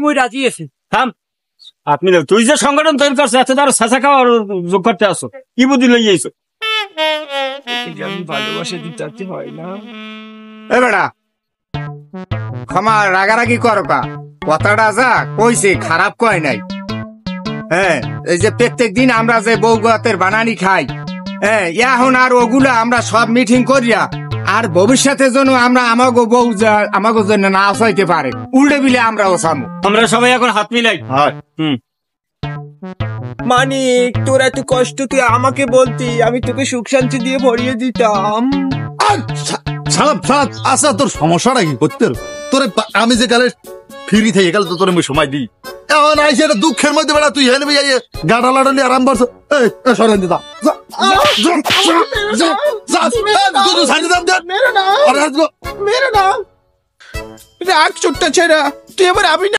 মই রাজি আছি। থাম আপনি তুই যে সংগঠন তৈরি করছো এত তার চেঁচা খাওয়ার যোগ করতে আসো কি বুদ্ধি লই যাইছো আমি ভালোবাসা দিতে হয় না। এ বেড়া ক্ষমা রাগারাগি করো কা কথাটা যা কইছে খারাপ কয় নাই। হ্যাঁ এই যে প্রত্যেক দিন আমরা যে বউ গাতের বানানি খাই, হ্যাঁ এখন আর ওগুলা আমরা সব মিটিং করিয়া আর ভবিষ্যতে যেন আমরা আমাগো বউ আমাগো জন্য না আসাইতে পারে উল্টে বিলে আমরা ওসামু। আমরা সবাই এখন হাত মিলাই। মানিক তোর এত কষ্ট তুই আমাকে বলতি, আমি তোকে সুখ শান্তি দিয়ে ভরিয়ে দিতাম। ছাড়াপ ছাড়াপ আসা তোর সমস্যাটা কি করতে তোরে আমি যে কালে ফিরি থেকে গেল তো তোর আমি সময় দিই এখন আইসি একটা দুঃখের মধ্যে বেড়া তুই হেলে গাড়া লাড়ালি আরাম করছো সরেন দিদা রাগ ছোট্ট ছেড়া তুই এবার আমি